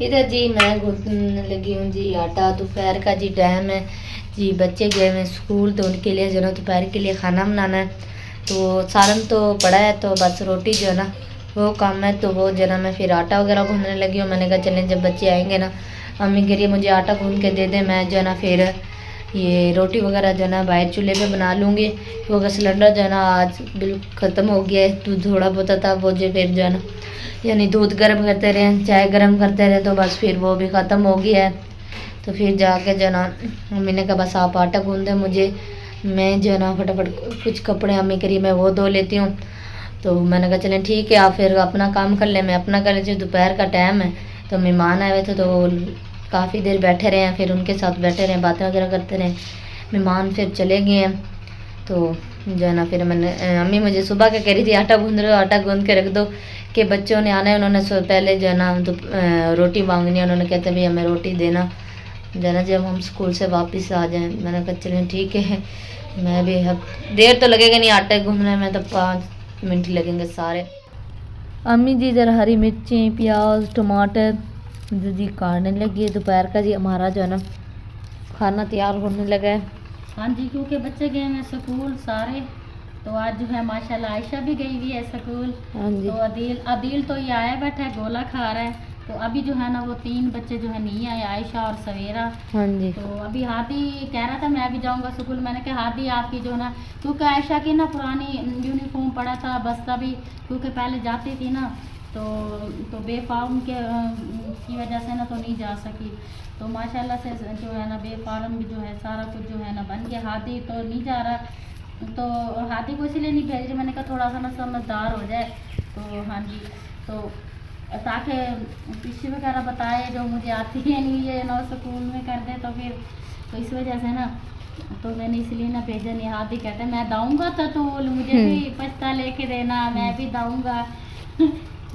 इधर जी मैं गूंथने लगी हूँ जी आटा। दोपहर का जी टाइम है जी, बच्चे गए हुए स्कूल तो उनके लिए जो है ना दोपहर के लिए खाना बनाना है। तो सालन तो पड़ा है, तो बस रोटी जो है ना वो काम है। तो वो जो है ना मैं फिर आटा वगैरह गूंथने लगी हूँ। मैंने कहा चलें जब बच्चे आएंगे ना, अम्मी कह रही है मुझे आटा गूंथ के दे दे, मैं जो है ना फिर ये रोटी वगैरह जो है ना बाहर चूल्हे पे बना लूँगी, क्योंकि सिलेंडर जो है ना आज बिल्कुल ख़त्म हो गया है। तो थोड़ा बहुत था वो जो फिर जो है ना यानी दूध गर्म करते रहे, चाय गर्म करते रहे, तो बस फिर वो भी ख़त्म हो गया है। तो फिर जाके जो है ना मम्मी ने कहा बस आप आटा गूंथ दें मुझे, मैं जो है ना फटाफट कुछ कपड़े अम्मी करी मैं वो धो लेती हूँ। तो मैंने कहा चलें ठीक है, आप फिर अपना काम कर लें, मैं अपना कर लेती हूँ। दोपहर का टाइम है तो मेहमान आए हुए थे, तो काफ़ी देर बैठे रहे हैं, फिर उनके साथ बैठे रहे, बातें वगैरह करते रहे। मेहमान फिर चले गए हैं। तो जो है ना फिर मैंने अम्मी मुझे सुबह का कह रही थी आटा गूंथ रहे हो, आटा गूंथ के रख दो कि बच्चों ने आना है, उन्होंने पहले जो है ना रोटी मांगनी है, उन्होंने कहते भाई हमें रोटी देना जो है ना जब हम स्कूल से वापस आ जाएं। मैंने कहा चलें ठीक है, मैं भी अब देर तो लगेगा नहीं आटे गूंथने में, तो 5 मिनट लगेंगे सारे। अम्मी जी इधर हरी मिर्ची प्याज टमाटर जी काटने लगी है। दोपहर का जी हमारा जो है ना खाना तैयार होने लगा है। हाँ जी, क्योंकि बच्चे गए हैं स्कूल सारे, तो आज जो है माशाल्लाह आयशा भी गई हुई है स्कूल। हाँ जी। तो अदील तो ये आया बैठा है गोला खा रहा है। तो अभी जो है ना वो 3 बच्चे जो है नहीं आए, आयशा और सवेरा। हाँ जी। तो अभी हादी कह रहा था मैं भी जाऊंगा स्कूल। मैंने कहा हादी आपकी जो है ना, क्योंकि आयशा की ना पुरानी यूनिफॉर्म पड़ा था, बस्ता भी क्योंकि पहले जाती थी ना, तो बेफार्म के की वजह से ना तो नहीं जा सकी। तो माशाल्लाह से जो है ना बेफार्म भी जो है सारा कुछ जो है ना बन गया। हादी तो नहीं जा रहा, तो हाथी को इसीलिए नहीं भेज रही, मैंने कहा थोड़ा सा ना समझदार हो जाए। तो हाँ जी, तो ताकि पीछे वगैरह बताए जो मुझे आती है नहीं, ये ना स्कूल में कर दे तो फिर तो इस वजह से ना तो मैंने इसलिए ना भेजा नहीं। हाथी कहते मैं दाऊँगा तो मुझे भी पछता लेके देना, मैं भी दाऊँगा।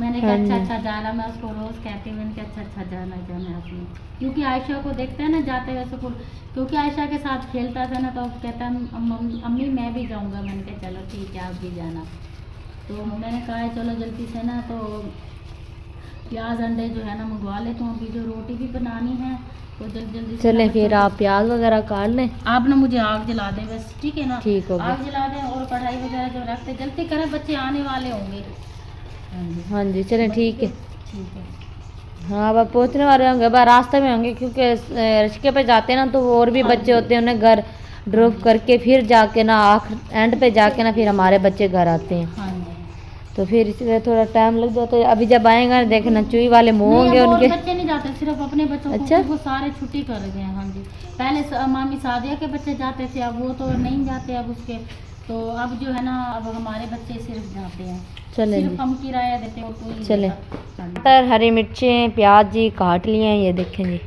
मैंने कहा अच्छा जाना, मैं उसको रोज़ कहती हूँ, मैंने कहा अच्छा जाना अपनी, क्योंकि आयशा को देखते हैं ना जाते हुए स्कूल, क्योंकि आयशा के साथ खेलता था ना, तो कहता अम्मी मैं भी जाऊँगा। मैंने कहा चलो ठीक है आप भी जाना। तो मैंने कहा चलो जल्दी से ना तो प्याज अंडे जो है ना मंगवा लेता हूँ, अभी जो रोटी भी बनानी है तो जल्दी चले फिर आप प्याज वगैरह काट लें। आप ना मुझे आग जला दें बस, ठीक है ना? ठीक हो गया। आग जला दें और कढ़ाई वगैरह जो रखते जल्दी करें, बच्चे आने वाले होंगे। हाँ जी चलें ठीक है। ठीक है। हाँ अब पहुँचने वाले होंगे, अब रास्ते में होंगे, क्योंकि रिश्के पे जाते हैं ना तो और भी बच्चे होते हैं, उन्हें घर ड्रॉप करके फिर जाके ना एंड पे जाके ना फिर हमारे बच्चे घर आते हैं। हाँ जी। तो फिर इसलिए थोड़ा टाइम लग जाता है। अभी जब आएंगे देखना चुई वाले मुँह होंगे उनके। बच्चे नहीं जाते, सिर्फ अपने बच्चों अच्छा? को, वो सारे छुट्टी कर गए हैं। हाँ जी, पहले मामी सादिया के बच्चे जाते थे, अब वो तो नहीं जाते अब उसके। तो अब जो है ना अब हमारे बच्चे सिर्फ जाते हैं, चले सिर्फ हम किराया देते हैं और कोई चले। हाँ जी। टमाटर हरी मिर्चें प्याज जी काट लिए हैं, ये देखें जी।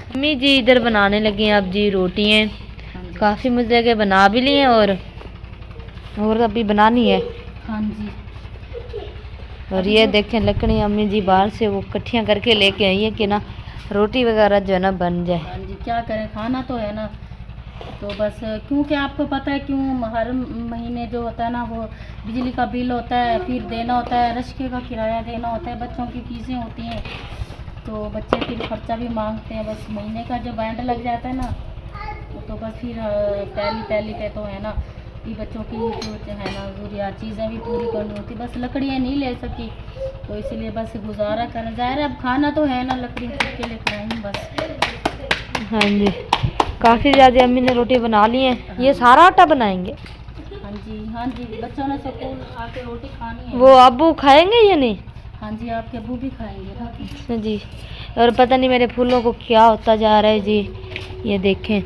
मम्मी जी इधर बनाने लगी हैं अब जी रोटियाँ, काफ़ी मजे के बना भी लिए हैं और अभी बनानी है। हाँ जी। और ये देखें लकड़ी अम्मी जी बाहर से वो इकट्ठियाँ करके लेके आई है कि ना रोटी वगैरह जो है ना बन जाए। हाँ जी, क्या करें, खाना तो है ना। तो बस क्योंकि आपको पता है क्यों हर महीने जो होता है ना वो बिजली का बिल होता है, फिर देना होता है, रिक्शे का किराया देना होता है, बच्चों की फीसें होती हैं, तो बच्चे फिर खर्चा भी मांगते हैं। बस महीने का जब एंड लग जाता है ना तो बस फिर पहली पे तो है ना कि बच्चों की जो है ना ज़रूरियात चीज़ें भी पूरी करनी होती। बस लकड़ियाँ नहीं ले सकी तो इसलिए बस गुजारा करना ज़ाहिर है, अब खाना तो है ना, लकड़ी के लिए खाएंगे बस। हाँ जी, काफ़ी ज़्यादा अम्मी ने रोटी बना ली है। ये सारा आटा बनाएंगे? हाँ जी, बच्चों ने स्कूल आके रोटी खानी है। वो अब्बू खाएंगे या नहीं? हाँ जी, आपके अब्बू भी खाएंगे ना। अच्छा जी। और पता नहीं मेरे फूलों को क्या होता जा रहा है जी, ये देखें,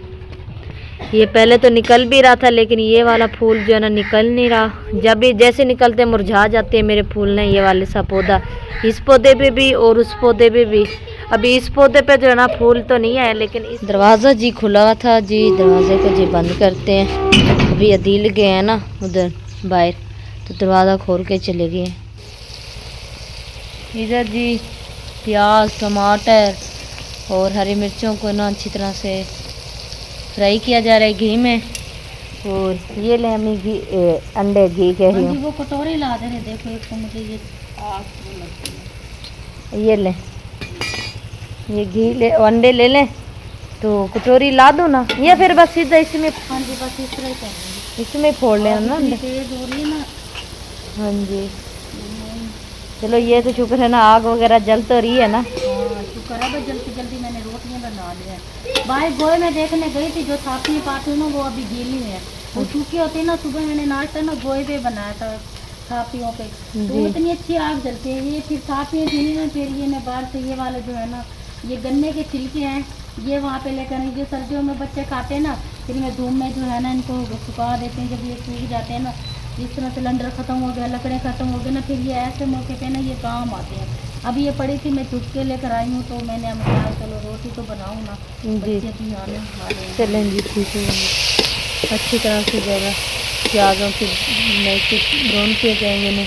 ये पहले तो निकल भी रहा था लेकिन ये वाला फूल जो है ना निकल नहीं रहा। जब भी जैसे निकलते मुरझा जाते हैं मेरे फूल ने, ये वाले सा पौधा, इस पौधे पे भी और उस पौधे पे भी। अभी इस पौधे पे जो है ना फूल तो नहीं आए, लेकिन इस दरवाज़ा जी खुला हुआ था जी, दरवाजे को जी बंद करते हैं। अभी अदील गए हैं ना उधर बाहर, तो दरवाज़ा खोल के चले गए। इधर जी प्याज टमाटर और हरी मिर्चों को ना अच्छी तरह से फ्राई किया जा रहा है घी में। और ये ले हमें घी अंडे घी कह रही हूँ। वो कटोरी ला दे रहे, देखो एक तो मुझे ये आग लगती है। ये ले, ये घी ले, अंडे ले लें तो कटोरी ला दो ना, या फिर बस सीधा इसमें, हाँ जी बस इस तरह ही करेंगे। इसमें फोड़ लेना ना अंडे। तेज हो रही है ना। हाँ जी, चलो ये तो शुक्र है ना, आग वगैरह जल तो रही है ना। हाँ शुक्र है, बस जल्दी जल्दी मैंने रोटियाँ बना ली है। भाई गोए में देखने गई थी, जो थापी पाती हूँ ना वो अभी गीली है, वो सूखी होती है ना। सुबह मैंने नाश्ता ना गोए पे बनाया था थापियों पे, तो जी। इतनी अच्छी आग जलती है। ये फिर थापियाँ थी ना, फिर ये मैं बाहर से ये वाले जो है ना, ये गन्ने के छिलके हैं, ये वहाँ पे लेकर आई। जो सर्दियों में बच्चे खाते हैं ना, फिर मैं धूप में जो है ना इनको सुखा देते हैं। जब ये सूख जाते हैं ना, जिस तरह सिलेंडर ख़त्म हो गया, लकड़े ख़त्म हो गए ना, फिर ये ऐसे मौके पे ना ये काम आते हैं। अभी ये पड़ी थी, मैं चुप के लेकर आई हूँ, तो मैंने अब कहा चलो रोटी तो बनाऊँ ना, जी बच्चे भी आने वाले हैं। चलें जी, ठीक है। अच्छी तरह से जगह प्याज़ों की भून के जाएंगे ना,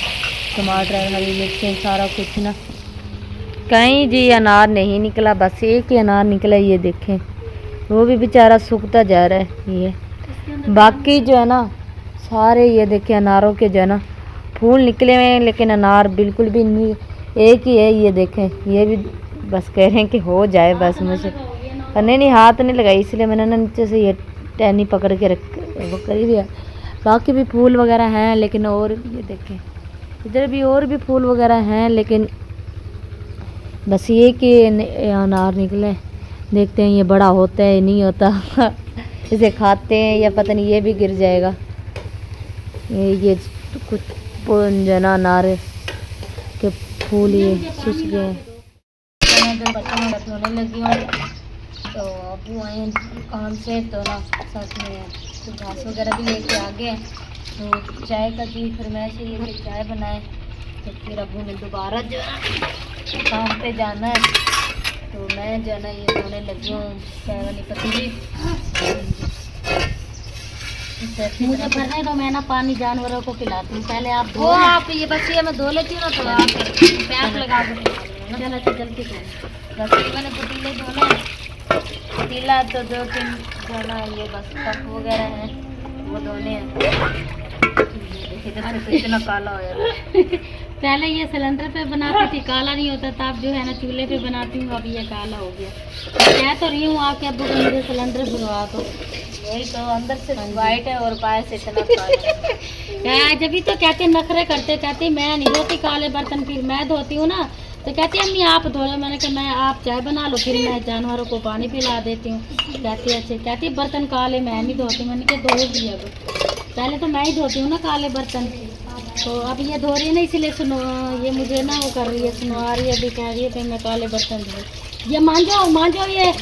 टमाटर, हरी मिर्चें, सारा कुछ ना। कहीं जी अनार नहीं निकला, बस एक ही अनार निकला, ये देखें, वो भी बेचारा सूखता जा रहा है। ये बाकी जो है ना सारे, ये देखें अनारों के जो है ना फूल निकले हुए हैं, लेकिन अनार बिल्कुल भी नहीं, एक ही है। ये देखें, ये भी बस कह रहे हैं कि हो जाए बस मुझे। नहीं, हाथ नहीं लगाई, इसलिए मैंने ना नीचे से ये टहनी पकड़ के रख वो करी भी है। बाकी भी फूल वगैरह हैं, लेकिन और ये देखें इधर भी और भी फूल वगैरह हैं, लेकिन बस ये कि अनार निकले। देखते हैं ये बड़ा होता है नहीं होता इसे खाते हैं या पता नहीं, ये भी गिर जाएगा। ये कुछ जना अनार के फूल ये सूख गए। मैं बर्तन धोने लगी हूँ, तो अबू आए काम से, तो ना साथ में कुछ घास वगैरह भी लेके आ गए। तो चाय का जी फरमाइश है ये कि चाय बनाए, तो फिर अबू ने दोबारा जो है काम पे जाना है, तो मैं जो है ना ये धोने लगी हूँ चाय वाली पतीली। मुझे भरने दो, मैं ना पानी जानवरों को पिलाती हूँ। पहले आप वो आप ये बस ये मैं धो लेती हूँ ना, तो आप पैक लगा के चलो तो जल्दी करो। बस ये मैंने पतीले धोने, पतीला तो 2-3 जो ना ये बस कप वगैरह हैं वो धोने हैं। इतना काला हो जाता पहले ये सिलेंडर पे बनाती थी, काला नहीं होता था। अब जो है ना चूल्हे पे बनाती हूँ, अभी ये काला हो गया। कह तो रही हूँ आपके अब्बू को मुझे सिलेंडर भरवा दो। वही तो, अंदर से वाइट है और बाहर से इतना काला है। जब भी तो कहते नखरे करते, कहती मैं नहीं धोती काले बर्तन, फिर मैं धोती हूँ ना, तो कहती अम्मी आप धो लो। मैंने कहा मैं आप चाय बना लो, फिर मैं जानवरों को पानी पिला देती हूँ। कहती अच्छे, कहती बर्तन काले मैं नहीं धोती। मैंने कहा धो दिया, पहले तो मैं ही धोती हूँ ना काले बर्तन, तो अब ये धो रही है ना, इसलिए सुनो ये मुझे ना वो कर रही है, सुनवा रही है, अभी कह रही है कि मैं काले बर्तन धो। ये मांझो मांझो, ये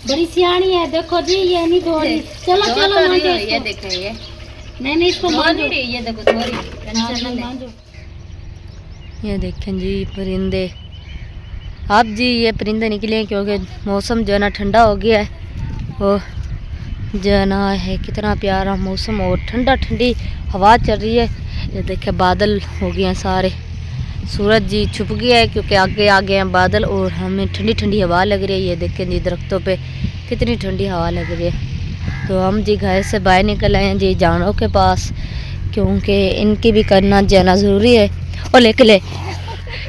बड़ी सियानी है, देखो जी ये नहीं धो रही। चलो चलो मांझो, ये देखें, ये नहीं इसको मांझो, ये देखो सॉरी मांझो। ये देखें जी परिंदे। अब जी ये परिंदे निकले क्योंकि मौसम जो है ना ठंडा हो गया है, वो जो है ना है कितना प्यारा मौसम, और ठंडा ठंडी हवा चल रही है। ये देखें बादल हो गए हैं सारे, सूरज जी छुप गया है क्योंकि आगे आ गए हैं बादल, और हमें ठंडी ठंडी हवा लग रही है। ये देखें जी दरख्तों पे कितनी ठंडी हवा लग रही है। तो हम जी घर से बाहर निकल आए हैं जी जानवरों के पास, क्योंकि इनकी भी करना जाना ज़रूरी है। और ले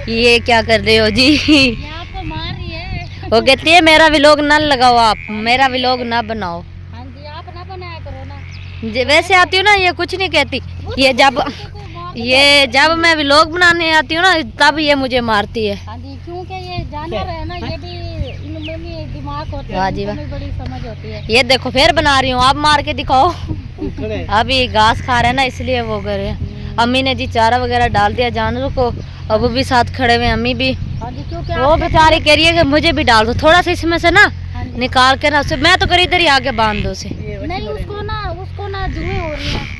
ये क्या कर रहे हो जी? आपको मार रही है। वो कहती है मेरा व्लॉग ना लगाओ, आप मेरा व्लॉग ना बनाओ। हाँ जी, आप ना बनाया करो ना। वैसे आती हूँ ना ये कुछ नहीं कहती, ये जब मैं व्लॉग बनाने आती हूँ ना तब ये मुझे मारती है। हाँ जी, क्योंकि ये जानवर है ना, ये भी इनमें भी दिमाग होता है, इनमें बड़ी समझ होती है। ये देखो फिर बना रही हूँ, आप मार के दिखाओ। अभी घास खा रहे हैं ना इसलिए वो कर रहे हैं। अम्मी ने जी चारा वगैरह डाल दिया जानवरों को, अब वो भी साथ खड़े हुए, अम्मी भी। हाँ जी, क्योंकि वो बेचारी कह रही है कि मुझे भी डाल दो थोड़ा सा इसमें से ना, निकाल के ना उसे, मैं तो करी इधर ही आके बांध दो उसे। नहीं उसको ना जुए हो रही है।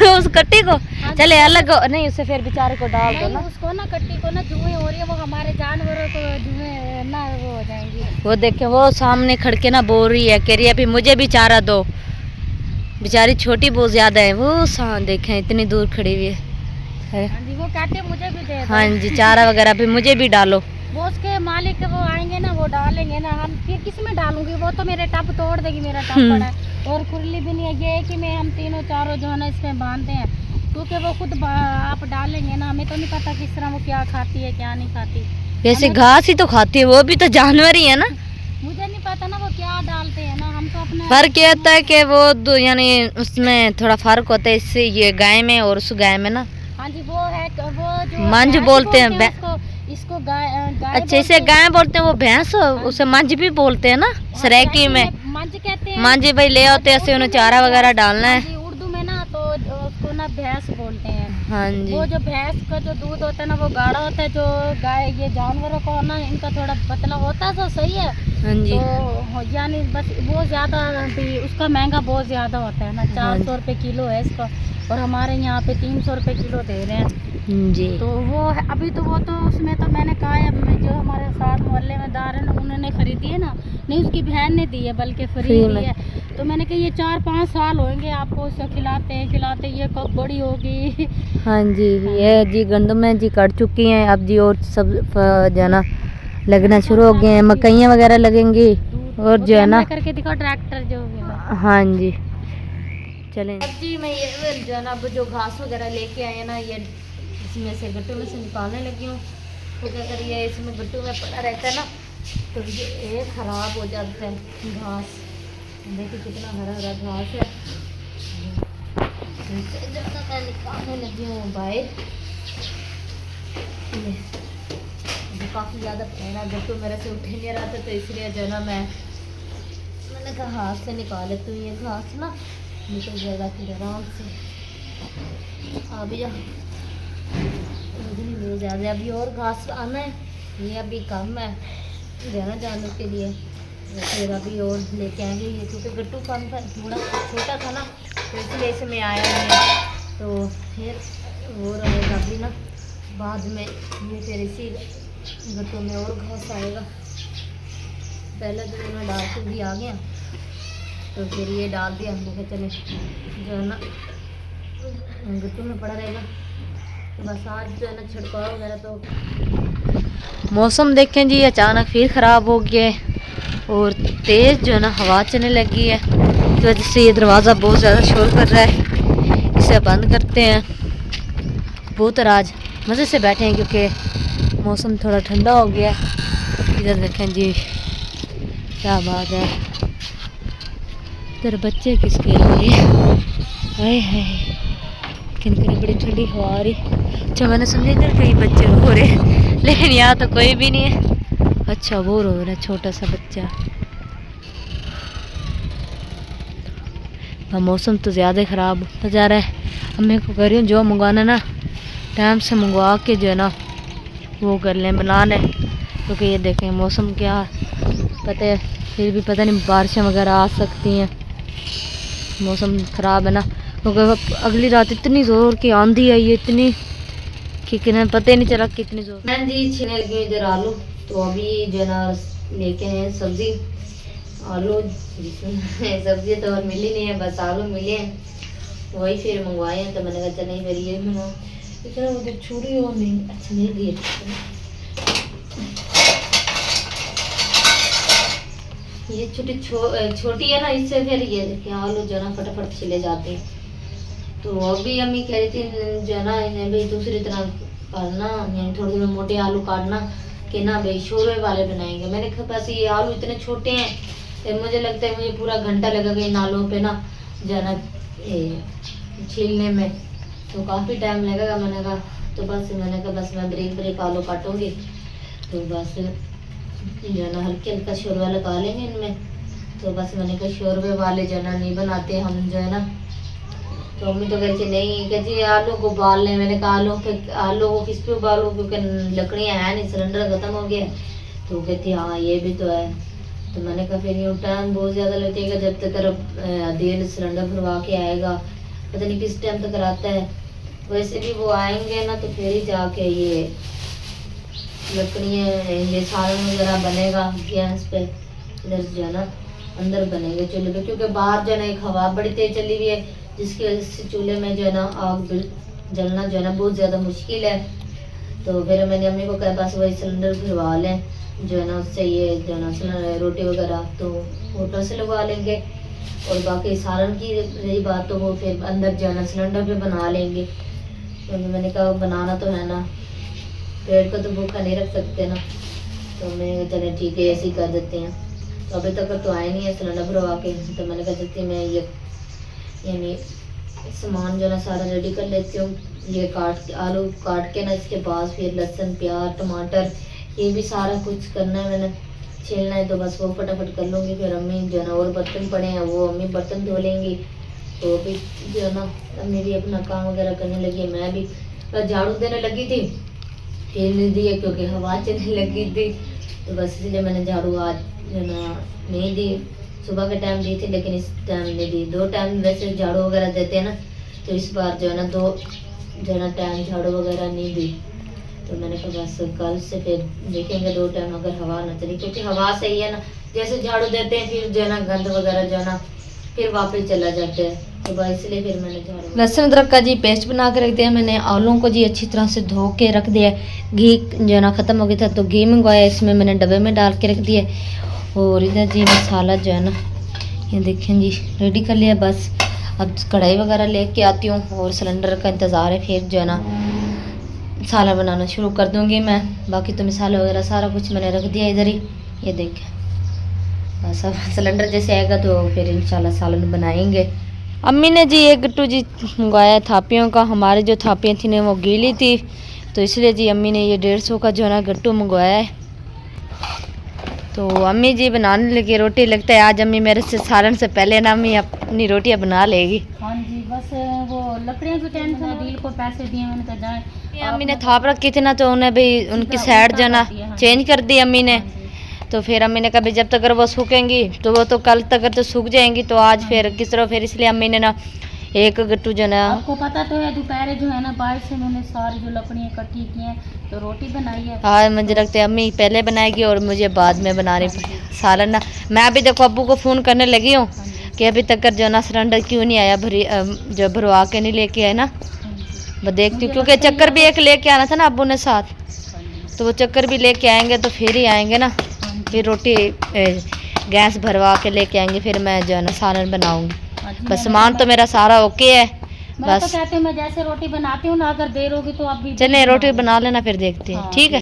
उस कट्टी को चले अलग नहीं, उसे फिर बेचारे को डाल दो ना। उसको ना कट्टी को ना जुए हो रही है, वो हमारे जानवरों को जुए ना वो हो जाएंगी। वो देखे वो सामने खड़के ना बोल रही है, कह रही है अभी मुझे भी चारा दो। बेचारी छोटी बहुत ज्यादा है, वो देखें इतनी दूर खड़ी हुई है। हाँ जी, वो कहते मुझे भी दे दो। हाँ जी, चारा वगैरह भी मुझे भी डालो। वो उसके मालिक वो आएंगे ना, वो डालेंगे ना, हम फिर किस में डालूंगी? वो तो मेरे टब तोड़ देगी, मेरा टब पड़ा है और खुरली भी नहीं है। ये है कि मैं हम तीनों चारों जो है ना इसमें बांधते हैं, क्योंकि वो खुद आप डालेंगे ना, हमें तो नहीं पता किस तरह वो क्या खाती है क्या नहीं खाती। वैसे घास ही तो खाती है, वो भी तो जानवर ही है ना। मुझे नहीं पता ना वो क्या डालते हैं ना, हम तो अपना फर्क ये होता है कि वो यानी उसमें थोड़ा फर्क होता है इससे, ये गाय में और उस गाय में ना। हाँ जी, वो है वो जो मंज भैंस बोलते हैं इसको गाय गाय अच्छा, इसे गाय बोलते हैं, वो भैंस उसे मंज भी बोलते हैं ना सराइकी में। मंज कहते हैं। मंज भाई ले आते हैं, ऐसे उन्हें चारा वगैरह डालना हाँ है। जी, उर्दू में ना तो उसको ना भैंस बोलते हैं। हाँ जी। वो जो भैंस का जो दूध होता है ना वो गाढ़ा होता है, जो गाय ये जानवरों को ना इनका थोड़ा पतला होता है, तो सही है। हाँ जी। तो यानी बस वो ज़्यादा भी उसका महंगा बहुत ज़्यादा होता है ना, 400 रुपये किलो है इसका, और हमारे यहाँ पे 300 रुपये किलो दे रहे हैं जी। तो वो है अभी तो वो तो उसमें तो मैंने कहा है, मैं जो हमारे साथ मोहल्ले में दार है ना उन्होंने ख़रीदी है ना, नहीं उसकी बहन ने दी है बल्कि फ्री दी है। तो मैंने कहा ये 4-5 साल होंगे आपको उसको खिलाते खिलाते, ये कब बड़ी होगी। हाँ जी, ये जी गंदम है जी, कट चुकी हैं अब जी, और सब जाना लगना शुरू हो गए हैं, मकइयाँ वगैरह लगेंगी और जो है ना करके दिखाओ ट्रैक्टर जो भी। हाँ जी चलें। अब जी मैं ये जो है ना अब जो घास वगैरह लेके आए हैं ना, ये इसमें से गट्टू में से निकालने लगी हूँ। तो क्या करिए, इसमें गट्टू में पड़ा रहता है ना तो ये ख़राब हो जाता है घास। देखिए कितना हरा हरा घास है। मैं निकालने लगी हूँ बाहर। काफ़ी ज़्यादा पहना गट्टू मेरे से उठ नहीं रहा था, तो इसलिए जो ना मैंने कहा हाथ से निकाले तो ये घास ना निकल जाएगा फिर आराम से। अभी बहुत ज़्यादा अभी और घास आना है, ये अभी कम है जाना जानवर के लिए, फिर अभी और लेके आएंगे ये, क्योंकि गट्टू कम था, थोड़ा छोटा था ना तो इसलिए इसमें आया नहीं है। तो फिर वो रहेगा अभी ना बाद में, ये फिर इसी गट्टू में और घास आएगा। पहले तो मैं डाल के भी आ गया, तो फिर ये डाल दिया, हमने कहा चले जो है ना गट्टू में पड़ा रहेगा। तो बस आज जो है ना छिड़काव वगैरह। तो मौसम देखें जी अचानक फिर ख़राब हो गया है और तेज़ जो है ना हवा चलने लगी है, तो वजह से ये दरवाज़ा बहुत ज़्यादा शोर कर रहा है, इसे बंद करते हैं। बहुत आज मज़े से बैठे हैं क्योंकि मौसम थोड़ा ठंडा हो गया है। इधर देखें जी क्या बात है, इधर बच्चे किसके लिए हाय हाय, किन बड़ी ठंडी हवा आ रही। अच्छा मैंने समझा इधर कई बच्चे रो रहे, लेकिन यहाँ तो कोई भी नहीं है। अच्छा वो रो रहा है छोटा सा बच्चा। मौसम तो ज़्यादा ख़राब होता जा रहा है। अब मैं को कह रही हूँ जो मंगवाना ना टाइम से मंगवा के जो है ना वो कर लें, बना लें, क्योंकि ये देखें मौसम क्या पता है, फिर भी पता नहीं बारिशें वगैरह आ सकती हैं। मौसम ख़राब है ना, क्योंकि अगली रात इतनी ज़ोर की आंधी आई है, इतनी कि पता ही नहीं चला कितनी ज़ोर। मैं जी छीने लगी इधर आलू, तो अभी जो है ना लेके हैं सब्ज़ी आलू। सब्ज़ी तो और मिली नहीं है, बस आलू मिले हैं, वही फिर मंगवाए हैं। तो मैंने कहा चल नहीं फिर ये मंगवा, इतना उधर छुरी और नहीं अच्छा नहीं दिए। ये छोटी है ना, इससे फिर ये देखिए आलू जो है ना फटाफट छिले जाते हैं। तो अभी अम्मी कह रही थी जो है ना इन्हें भाई दूसरी तरह करना, यानी थोड़े थोड़े मोटे आलू काटना कि ना भाई शोरवे वाले बनाएंगे। मैंने कहा बस ये आलू इतने छोटे हैं तो मुझे लगता है मुझे पूरा घंटा लगेगा इन आलूओं पे ना जो है ना छीलने में, तो काफ़ी टाइम लगेगा। मैंने कहा तो बस मैं ब्रेक ब्रेक आलू काटूँगी, तो बस जो है ना हल्के हल्का शोरवा लगा लेंगे इनमें। तो बस मैंने कहा शोरवे वाले जो है ना नहीं बनाते हम जो है ना, तो मम्मी तो कहती नहीं कहती आलू को उबाल लें। मैंने कहा आलू को किस पे उबालूँ, क्योंकि लकड़ियाँ हैं नहीं, सिलेंडर ख़त्म हो गया। तो कहती हाँ ये भी तो है। तो मैंने कहा फिर यूँ टाइम बहुत ज़्यादा लगेगा जब तक अधेड़ सिलेंडर भरवा के आएगा, पता नहीं किस टाइम तक आता है। वैसे भी वो आएंगे ना तो फिर ही जाके ये लकड़ियाँ ये सालन वगैरह बनेगा गैस पे, इधर जो है ना अंदर बनेगा चूल्हे पे, क्योंकि बाहर जो है ना एक हवा बड़ी तेज चली हुई है, जिसकी वजह से चूल्हे में जो है ना आग जलना जो है ना बहुत ज़्यादा मुश्किल है। तो फिर मैंने अम्मी को कहा बस वही सिलेंडर भरवा लें जो है ना, उससे ये जो है ना रोटी वगैरह तो होटल से लगवा लेंगे, और बाकी सालन की रही बात तो वो फिर अंदर जो है ना सिलेंडर पे बना लेंगे। तो मैंने कहा बनाना तो है ना, पेट को तो भूखा नहीं रख सकते ना, तो मैंने कहा चले ठीक है ऐसे ही कर देते हैं। तो अभी तक तो आए नहीं है सिलेंडर भरवा के, तो मैंने कहा चलती मैं ये यानी सामान जो ना सारा रेडी कर लेती हूँ। ये आलू काट के ना, इसके बाद फिर लहसुन प्याज टमाटर ये भी सारा कुछ करना है, मैंने छीलना है, तो बस वो फटाफट कर लूँगी। फिर अम्मी जो है ना और बर्तन पड़े हैं वो अम्मी बर्तन धो लेंगी, तो अभी जो है ना अम्मी भी अपना काम वगैरह करने लगी है। मैं भी झाड़ू देने लगी थी, फिर नहीं दिया क्योंकि हवा चलने लगी थी, तो बस इसलिए मैंने झाड़ू आज जो है ना नहीं दी। सुबह के टाइम दी थी लेकिन इस टाइम नहीं दी। 2 टाइम वैसे झाड़ू वगैरह देते हैं ना, तो इस बार जो है ना 2 जो है ना टाइम झाड़ू वगैरह नहीं दी। तो मैंने कहा बस कल से फिर देखेंगे 2 टाइम अगर हवा ना चली, क्योंकि हवा सही है ना, जैसे झाड़ू देते हैं फिर जो है ना गंद वगैरह जो है ना फिर वापस चला जाता है, तो बस इसलिए फिर मैंने झाड़ू। लहसुन अदरक का जी पेस्ट बना के रख दिया मैंने। आलूओं को जी अच्छी तरह से धो के रख दिया। घी जो है ना ख़त्म हो गया था तो घी मंगवाया, इसमें मैंने डब्बे में डाल के रख दिया। और इधर जी मसाला जो है ना ये देखें जी रेडी कर लिया। बस अब कढ़ाई वगैरह लेके आती हूँ और सिलेंडर का इंतज़ार है, फिर जो है ना सालन बनाना शुरू कर दूँगी मैं। बाकी तो मसाला वगैरह सारा कुछ मैंने रख दिया इधर ही, ये देखें। बस अब सिलेंडर जैसे आएगा तो फिर इंशाल्लाह सालन बनाएंगे। अम्मी ने जी एक गट्टू जी मंगवाया थापियों का। हमारी जो थापियाँ थी ना वो गीली थी, तो इसलिए जी अम्मी ने ये 150 का जो है ना गट्टू मंगवाया है। तो अम्मी जी बनाने लगी रोटी। लगता है आज अम्मी मेरे से सालन से पहले ना अम्मी अपनी रोटियां बना लेगी। हाँ जी, बस वो लकड़ियों की टेंशन है। डील को पैसे दिए मैंने कहा जाए। अम्मी ने थाप रखी थी ना, तो उन्हें भी उनकी साइड जो है ना चेंज कर दी अम्मी ने। तो फिर अम्मी ने कहा भी जब तक अगर वो सूखेंगी तो वो तो कल तक तो सूख जाएंगी, तो आज फिर किस तरह फिर इसलिए अम्मी ने ना एक गट्टू जो ना, आपको पता तो है दोपहर जो है ना बाहर से मैंने सारी जो लकड़ियाँ इकट्ठी की हैं तो रोटी बनाई है। हाँ मुझे लगता है अम्मी पहले बनाएगी और मुझे बाद में बनानी सालन ना। मैं अभी देखो अब्बू को फ़ोन करने लगी हूँ कि अभी तक जो ना सिलेंडर क्यों नहीं आया, जो भरवा के नहीं लेके आए ना। मैं देखती हूँ क्योंकि चक्कर भी एक लेके आना था ना अब्बू ने साथ, तो वो चक्कर भी लेके आएंगे तो फिर ही आएंगे ना, फिर रोटी गैस भरवा के लेके आएंगे, फिर मैं जो है ना सालन बनाऊँगी। बस सामान तो मेरा सारा ओके है। मैं तो कहती हूँ मैं जैसे रोटी बनाती हूँ ना, अगर देर होगी तो आप भी चलें रोटी बना लेना फिर देखते हैं। ठीक है।